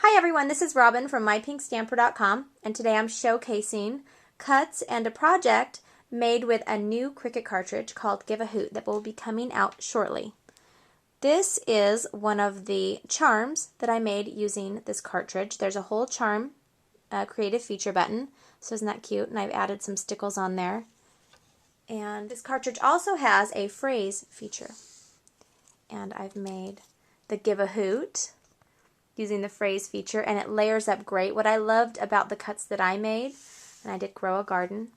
Hi everyone, this is Robin from mypinkstamper.com, and today I'm showcasing cuts and a project made with a new Cricut cartridge called Give a Hoot that will be coming out shortly. This is one of the charms that I made using this cartridge. There's a whole charm creative feature button, so isn't that cute? And I've added some stickles on there. And this cartridge also has a phrase feature. And I've made the Give a Hoot using the phrase feature, and it layers up great. What I loved about the cuts that I made, and I did grow a garden,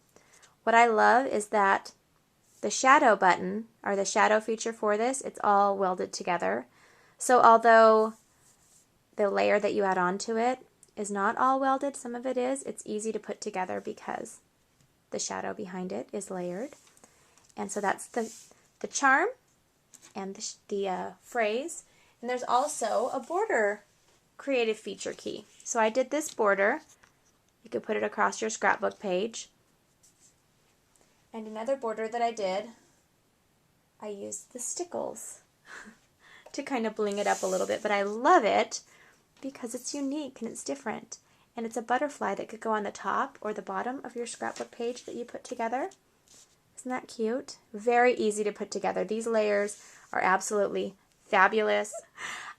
what I love is that the shadow button, or the shadow feature for this, it's all welded together. So although the layer that you add onto it is not all welded, some of it is, it's easy to put together because the shadow behind it is layered. And so that's the charm and the phrase. And there's also a border creative feature key. So I did this border. You could put it across your scrapbook page. And another border that I did, I used the stickles to kind of bling it up a little bit, but I love it because it's unique and it's different. And it's a butterfly that could go on the top or the bottom of your scrapbook page that you put together. Isn't that cute? Very easy to put together. These layers are absolutely fabulous.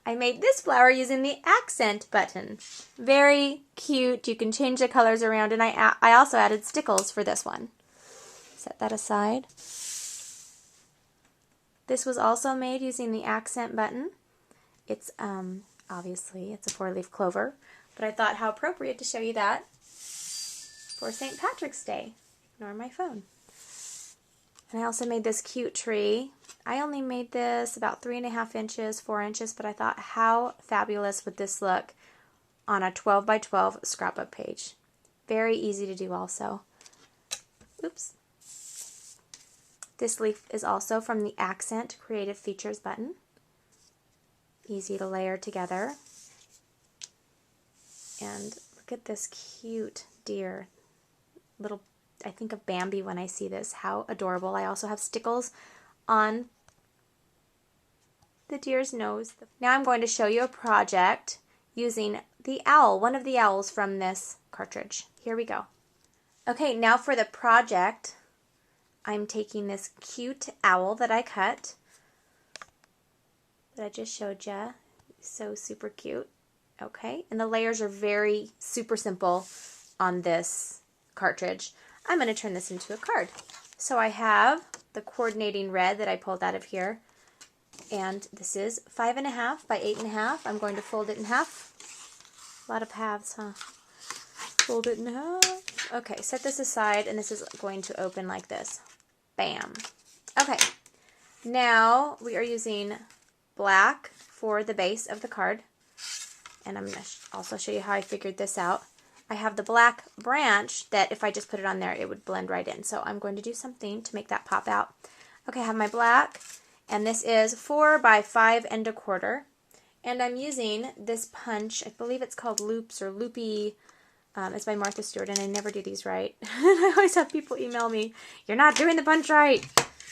I made this flower using the accent button. Very cute. You can change the colors around, and I also added stickles for this one. Set that aside. This was also made using the accent button. It's obviously it's a 4-leaf clover, but I thought how appropriate to show you that for St. Patrick's Day. Ignore my phone. And I also made this cute tree. I only made this about 3.5 inches, 4 inches, but I thought how fabulous would this look on a 12 by 12 scrapbook page. Very easy to do also. Oops. This leaf is also from the Accent Creative Features button. Easy to layer together. And look at this cute deer. Little, I think of Bambi when I see this. How adorable. I also have stickles on the deer's nose. Now I'm going to show you a project using the owl, one of the owls from this cartridge. Here we go. Okay, now for the project, I'm taking this cute owl that I cut, that I just showed you. So super cute. Okay, and the layers are very super simple on this cartridge. I'm going to turn this into a card. So I have the coordinating red that I pulled out of here, and this is 5.5 by 8.5. I'm going to fold it in half. A lot of halves, huh? Fold it in half. Okay, set this aside, and this is going to open like this. Bam. Okay, now we are using black for the base of the card, and I'm going to also show you how I figured this out. I have the black branch that if I just put it on there, it would blend right in. So I'm going to do something to make that pop out. Okay, I have my black, and this is 4 by 5.25. And I'm using this punch. I believe it's called Loops or Loopy. It's by Martha Stewart, and I never do these right. I always have people email me, "You're not doing the punch right."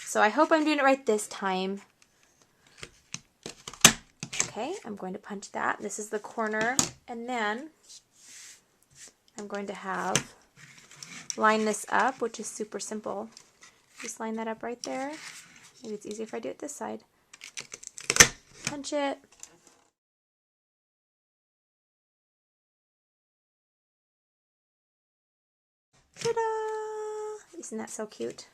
So I hope I'm doing it right this time. Okay, I'm going to punch that. This is the corner, and then I'm going to line this up, which is super simple. Just line that up right there. Maybe it's easier if I do it this side. Punch it. Ta-da! Isn't that so cute?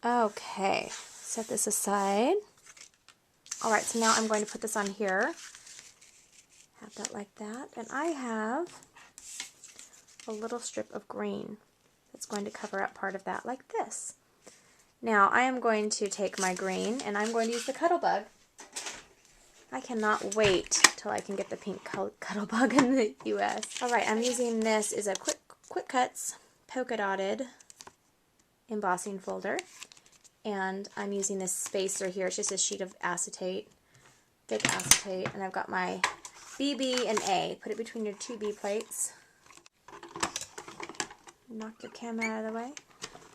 Okay, set this aside. Alright, so now I'm going to put this on here. Have that like that. And I have a little strip of green that's going to cover up part of that like this. Now I am going to take my green and I'm going to use the Cuttlebug. I cannot wait till I can get the pink Cuttlebug in the US. Alright, I'm using this is a Quick Cuts polka dotted embossing folder, and I'm using this spacer here. It's just a sheet of acetate, big acetate, and I've got my BB and A. Put it between your two B plates. Knock your camera out of the way.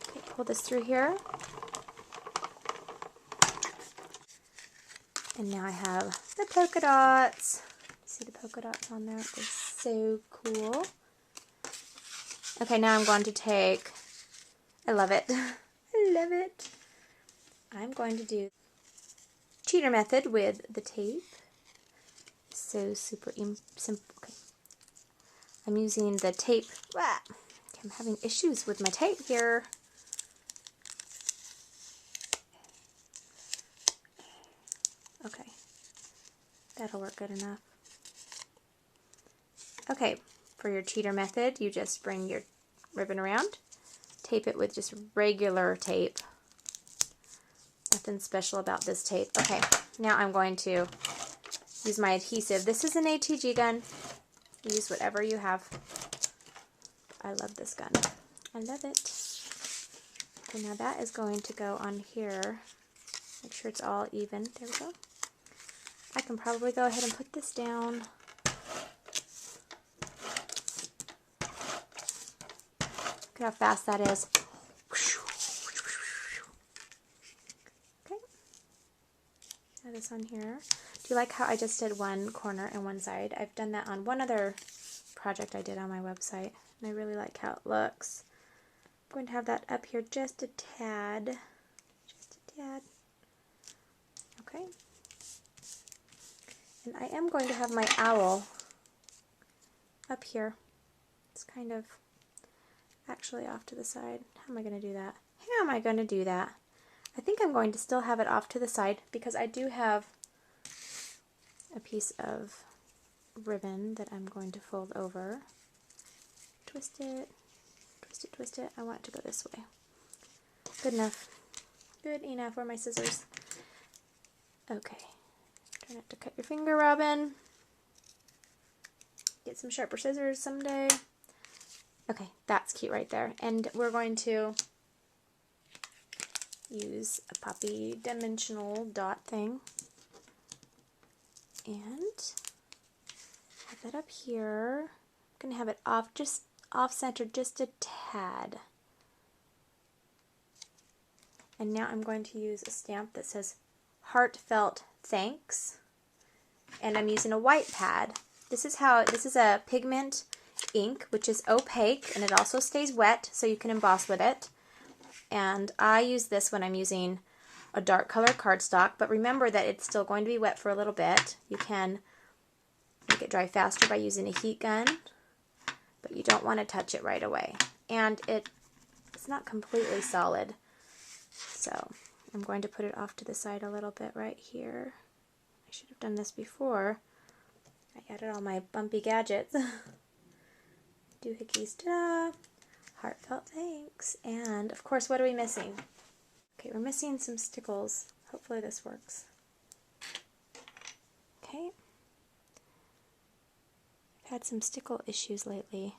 Okay, pull this through here. And now I have the polka dots. See the polka dots on there. They're so cool. Okay, now I'm going to take, I love it. I love it. I'm going to do cheater method with the tape. So super simple. Okay. I'm using the tape. Okay, I'm having issues with my tape here. Okay, that'll work good enough. Okay, for your cheater method, you just bring your ribbon around, tape it with just regular tape. Nothing special about this tape. Okay, now I'm going to use my adhesive. This is an ATG gun. Use whatever you have. I love this gun. I love it. Okay, now that is going to go on here. Make sure it's all even. There we go. I can probably go ahead and put this down. Look how fast that is. Okay. Add this on here. Do you like how I just did one corner and one side? I've done that on one other project I did on my website, and I really like how it looks. I'm going to have that up here just a tad. Just a tad. Okay. And I am going to have my owl up here. It's kind of actually off to the side. How am I going to do that? How am I going to do that? I think I'm going to still have it off to the side because I do have a piece of ribbon that I'm going to fold over. Twist it, twist it, twist it. I want it to go this way. Good enough. Good enough. Where are my scissors? Okay. Try not to cut your finger, Robin. Get some sharper scissors someday. Okay, that's cute right there. And we're going to use a poppy dimensional dot thing. And have that up here. I'm going to have it off center just a tad. And now I'm going to use a stamp that says heartfelt thanks. And I'm using a white pad. This is a pigment ink, which is opaque, and it also stays wet, so you can emboss with it. And I use this when I'm using a dark color cardstock, but remember that it's still going to be wet for a little bit. You can make it dry faster by using a heat gun, but you don't want to touch it right away. And it's not completely solid, so I'm going to put it off to the side a little bit right here. I should have done this before I added all my bumpy gadgets. Doohickeys, ta-da! Heartfelt thanks. And of course, what are we missing? Okay, we're missing some stickles. Hopefully this works. Okay. I've had some stickle issues lately.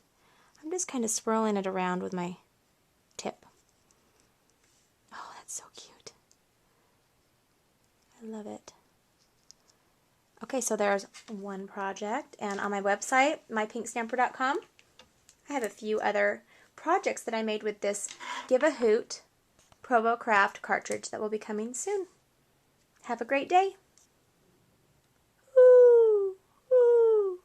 I'm just kind of swirling it around with my tip. Oh, that's so cute. I love it. Okay, so there's one project, and on my website, mypinkstamper.com, I have a few other projects that I made with this Give a Hoot Provo Craft cartridge that will be coming soon. Have a great day. Woo! Woo!